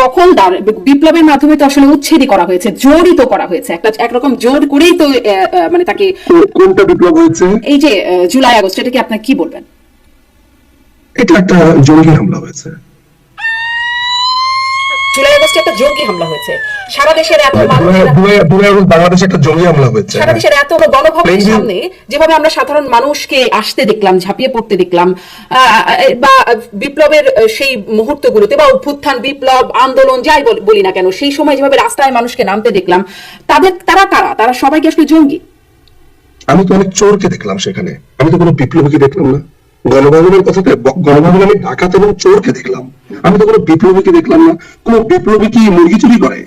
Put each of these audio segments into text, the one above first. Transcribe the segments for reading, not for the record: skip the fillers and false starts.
দখলদার বিপ্লবের মাধ্যমে তো আসলে উচ্ছেদই করা হয়েছে, জোরই তো করা হয়েছে, একরকম জোর করেই তো মানে তাকে। কোনটা বিপ্লব হয়েছে? এই যে জুলাই আগস্ট, এটাকে আপনার কি বলবেন? এটা একটা জঙ্গি হামলা হয়েছে। জুলাই আগস্টে একটা জঙ্গি হামলা হয়েছে, সারা দেশের এত বাংলাদেশে একটা জঙ্গি হামলা হয়েছে, সারা দেশের এত গণভবনের সামনে যেভাবে আমরা সাধারণ মানুষকে আসতে দেখলাম, ঝাঁপিয়ে পড়তে দেখলাম, বা বিপ্লবের সেই মুহূর্তগুলোতে বা অভ্যুত্থান, বিপ্লব, আন্দোলন যাই বলি না কেন, সেই সময় যেভাবে রাস্তায় মানুষকে নামতে দেখলাম, তারা সবাই কি আসলে জঙ্গি? আমি তো অনেক চোরকে দেখলাম সেখানে, আমি তো কোনো বিপ্লবীকে দেখলাম না। গণভবনের কথাতে, গণভবনে আমি ডাকাত এবং চোরকে দেখলাম, আমি তো কোনো বিপ্লবীকে দেখলাম না। কোন বিপ্লবী কি মুরগি চুরি করে?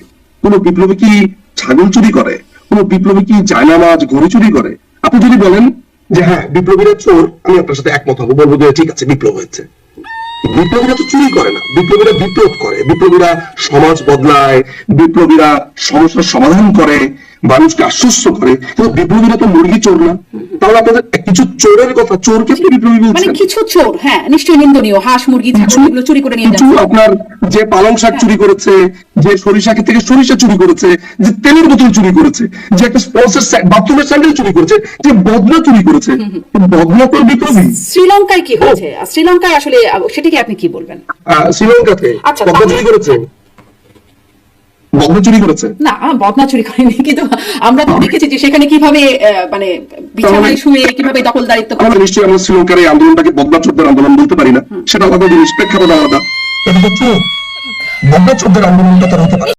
কোন বিপ্লবী কি ছাগল চুরি করে? কোন বিপ্লবী কি জায়নামাজ ঘড়ি চুরি করে? আপনি যদি বলেন যে হ্যাঁ বিপ্লবীরা চোর, আমি আপনার সাথে একমত হবো, বলবো যে ঠিক আছে বিপ্লব হয়েছে। বিপ্লবীরা তো চুরি করে না, বিপ্লবীরা বিপ্লব করে, বিপ্লবীরা সমাজ বদলায়, বিপ্লবীরা সমস্যার সমাধান করে, মানুষকে আশ্বস্ত করে। কিন্তু বিপ্লবীরা তো মুরগি চোর না। তাহলে আপনাদের কিছু চোরের কথা, চোরকে আপনি বিপ্লবী বলছেন? মানে কিছু চোর, হ্যাঁ নিশ্চয়ই নিন্দনীয়, হাঁস মুরগি ছাগল এগুলো চুরি করে নিয়ে যাচ্ছে। আপনার যে পালং শাক চুরি করেছে, যে সরিষা ক্ষেত থেকে সরিষা চুরি করেছে, যে তেলের বোতল চুরি করেছে, যে একটা স্পন্সর বাথরুমের স্যান্ডেল চুরি করেছে, যে বদনা চুরি করেছে, বদনা তো বিপ্লবী। শ্রীলঙ্কায় কি হয়েছে? শ্রীলঙ্কায় আসলে সেটাকে আপনি কি বলবেন? শ্রীলঙ্কাতে বদনা চুরি করেছে, বদনা চুরি করেছে না, বদনা চুরি করেনি, কিন্তু আমরা তো দেখেছি যে সেখানে কিভাবে মানে বিছানায় শুয়ে কিভাবে দখলদারিত্ব। আমরা নিশ্চয়ই আমরা শ্রীলঙ্কার এই আন্দোলনটাকে বদনা চোরদের আন্দোলন বলতে পারি না, সেটা আলাদা জিনিস, প্রেক্ষাপট আলাদা। এটা তো চোর, বদনা চোরদের আন্দোলনটা তার হতে পারে।